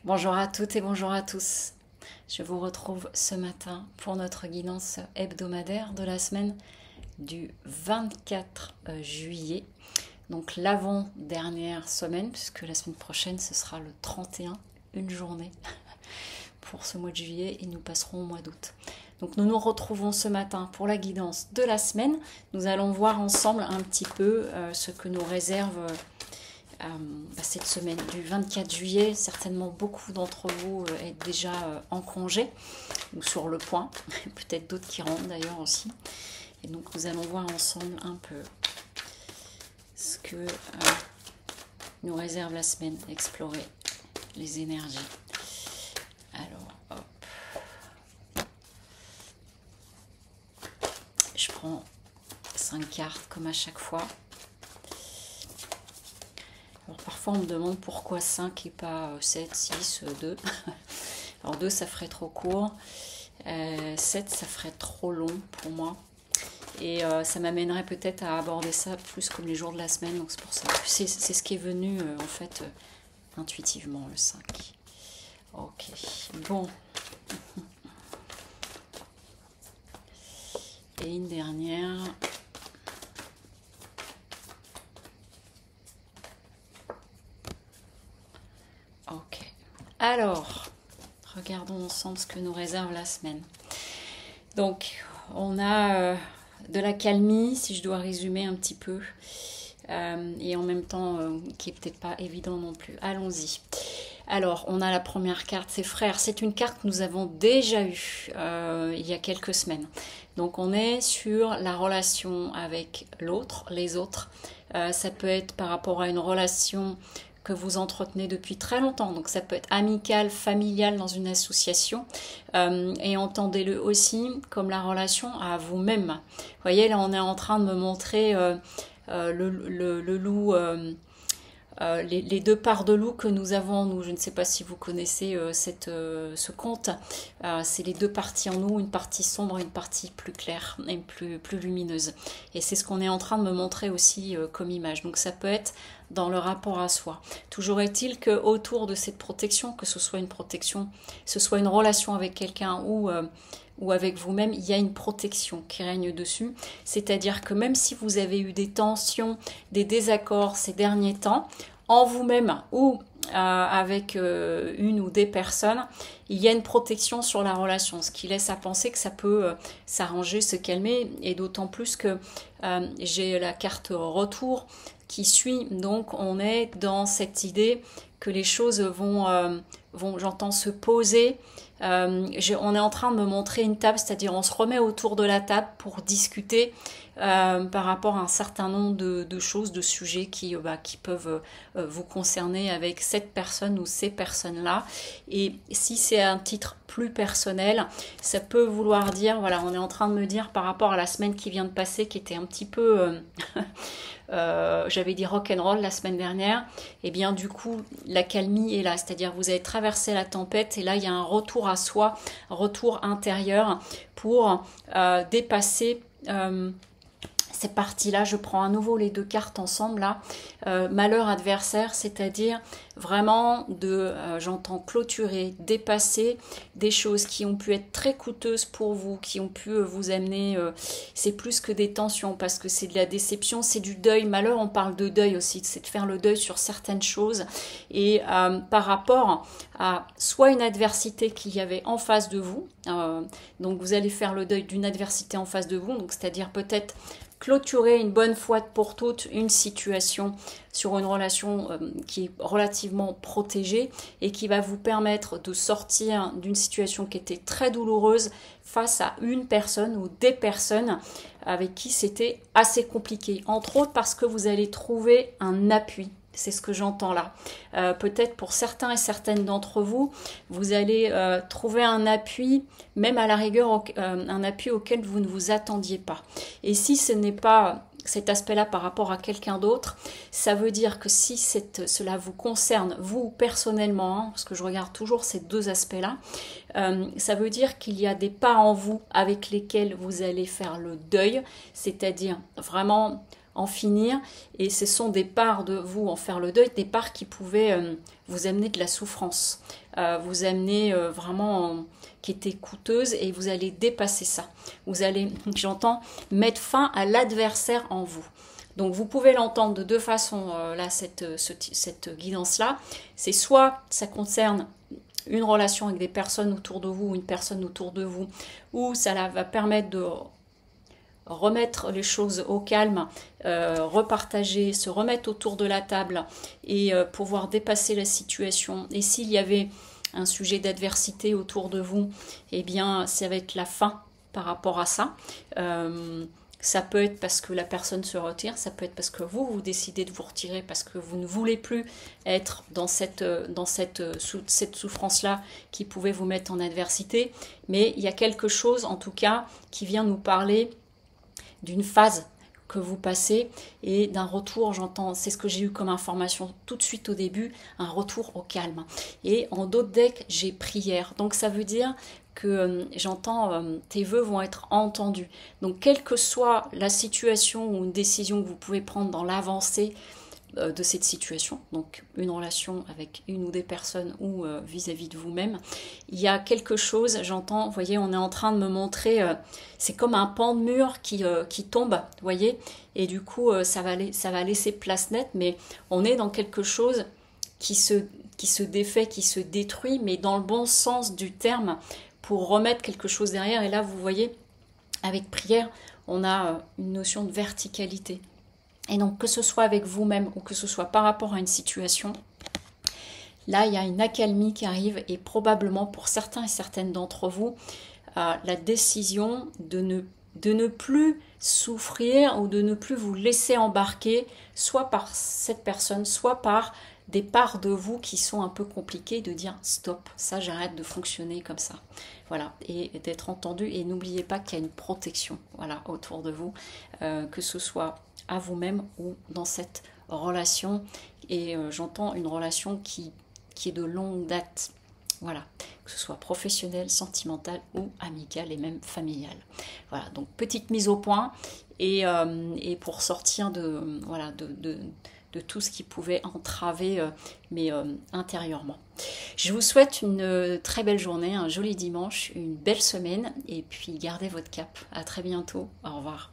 Bonjour à toutes et bonjour à tous. Je vous retrouve ce matin pour notre guidance hebdomadaire de la semaine du 24 juillet. Donc l'avant-dernière semaine, puisque la semaine prochaine ce sera le 31, une journée pour ce mois de juillet et nous passerons au mois d'août. Donc nous nous retrouvons ce matin pour la guidance de la semaine. Nous allons voir ensemble un petit peu ce que nous réserve cette semaine du 24 juillet. Certainement beaucoup d'entre vous êtes déjà en congé ou sur le point, peut-être d'autres qui rentrent d'ailleurs aussi. Et donc nous allons voir ensemble un peu ce que nous réserve la semaine, explorer les énergies. Alors, hop. Je prends 5 cartes comme à chaque fois. Alors parfois on me demande pourquoi 5 et pas 7, 6, 2. Alors 2 ça ferait trop court, 7 ça ferait trop long pour moi. Et ça m'amènerait peut-être à aborder ça plus comme les jours de la semaine. Donc c'est pour ça. C'est ce qui est venu en fait intuitivement le 5. Ok, bon. Et une dernière. Ok. Alors, regardons ensemble ce que nous réserve la semaine. Donc, on a de la calmie, si je dois résumer un petit peu, et en même temps, qui est peut-être pas évident non plus. Allons-y. Alors, on a la première carte, c'est Frères. C'est une carte que nous avons déjà eue il y a quelques semaines. Donc, on est sur la relation avec l'autre, les autres. Ça peut être par rapport à une relation que vous entretenez depuis très longtemps. Donc ça peut être amical, familial dans une association. Et entendez-le aussi comme la relation à vous-même. Vous voyez, là on est en train de me montrer le loup, les deux parts de loup que nous avons, nous. Je ne sais pas si vous connaissez ce conte. C'est les deux parties en nous, une partie sombre et une partie plus claire et plus lumineuse. Et c'est ce qu'on est en train de me montrer aussi comme image. Donc ça peut être dans le rapport à soi. Toujours est-il que autour de cette protection, que ce soit une protection, ce soit une relation avec quelqu'un ou avec vous-même, il y a une protection qui règne dessus. C'est-à-dire que même si vous avez eu des tensions, des désaccords ces derniers temps, en vous-même ou avec une ou des personnes, il y a une protection sur la relation, ce qui laisse à penser que ça peut s'arranger, se calmer, et d'autant plus que j'ai la carte retour qui suit, donc on est dans cette idée que les choses vont j'entends, se poser. On est en train de me montrer une table, c'est-à-dire on se remet autour de la table pour discuter par rapport à un certain nombre de choses, de sujets qui peuvent vous concerner avec cette personne ou ces personnes-là. Et si c'est un titre plus personnel, ça peut vouloir dire, voilà, on est en train de me dire par rapport à la semaine qui vient de passer, qui était un petit peu... j'avais dit rock'n'roll la semaine dernière, et bien du coup la calmie est là, c'est-à-dire vous avez traversé la tempête et là il y a un retour à soi, un retour intérieur pour dépasser ces parties-là. Je prends à nouveau les deux cartes ensemble là. Malheur adversaire, c'est-à-dire vraiment j'entends clôturer, dépasser des choses qui ont pu être très coûteuses pour vous, qui ont pu vous amener, c'est plus que des tensions parce que c'est de la déception, c'est du deuil. Malheur, on parle de deuil aussi, c'est de faire le deuil sur certaines choses et par rapport à soit une adversité qu'il y avait en face de vous, donc vous allez faire le deuil d'une adversité en face de vous, donc c'est-à-dire peut-être clôturer une bonne fois pour toutes une situation sur une relation qui est relativement protégée et qui va vous permettre de sortir d'une situation qui était très douloureuse face à une personne ou des personnes avec qui c'était assez compliqué. Entre autres parce que vous allez trouver un appui. C'est ce que j'entends là. Peut-être pour certains et certaines d'entre vous, vous allez trouver un appui, même à la rigueur, un appui auquel vous ne vous attendiez pas. Et si ce n'est pas cet aspect-là par rapport à quelqu'un d'autre, ça veut dire que si cela vous concerne, vous personnellement, parce que je regarde toujours ces deux aspects-là, ça veut dire qu'il y a des parts en vous avec lesquels vous allez faire le deuil, c'est-à-dire vraiment en finir. Et ce sont des parts de vous, en faire le deuil, des parts qui pouvaient vous amener de la souffrance, vous amener vraiment, qui étaient coûteuses, et vous allez dépasser ça. Vous allez, j'entends, mettre fin à l'adversaire en vous. Donc vous pouvez l'entendre de deux façons, là, cette guidance-là. C'est soit ça concerne une relation avec des personnes autour de vous, une personne autour de vous, où ça va permettre de remettre les choses au calme, repartager, se remettre autour de la table et pouvoir dépasser la situation. Et s'il y avait un sujet d'adversité autour de vous, eh bien, ça va être la fin par rapport à ça. Ça peut être parce que la personne se retire, ça peut être parce que vous décidez de vous retirer, parce que vous ne voulez plus être dans cette souffrance-là qui pouvait vous mettre en adversité. Mais il y a quelque chose, en tout cas, qui vient nous parler d'une phase que vous passez et d'un retour, j'entends, c'est ce que j'ai eu comme information tout de suite au début, un retour au calme. Et en d'autres decks, j'ai prière. Donc ça veut dire que j'entends tes vœux vont être entendus. Donc quelle que soit la situation ou une décision que vous pouvez prendre dans l'avancée de cette situation, donc une relation avec une ou des personnes ou vis-à-vis de vous-même, il y a quelque chose, j'entends, vous voyez, on est en train de me montrer, c'est comme un pan de mur qui tombe, vous voyez, et du coup ça va laisser place nette, mais on est dans quelque chose qui se défait, qui se détruit, mais dans le bon sens du terme, pour remettre quelque chose derrière. Et là, vous voyez, avec prière, on a une notion de verticalité. Et donc, que ce soit avec vous-même ou que ce soit par rapport à une situation, là, il y a une accalmie qui arrive et probablement pour certains et certaines d'entre vous, la décision de ne plus souffrir ou de ne plus vous laisser embarquer, soit par cette personne, soit par des parts de vous qui sont un peu compliquées, de dire stop, ça j'arrête de fonctionner comme ça. Voilà, et d'être entendu. Et n'oubliez pas qu'il y a une protection, voilà, autour de vous, que ce soit à vous-même ou dans cette relation. Et j'entends une relation qui est de longue date. Voilà, que ce soit professionnelle, sentimentale ou amicale et même familiale. Voilà, donc petite mise au point et pour sortir de tout ce qui pouvait entraver, mais intérieurement. Je vous souhaite une très belle journée, un joli dimanche, une belle semaine et puis gardez votre cap. À très bientôt. Au revoir.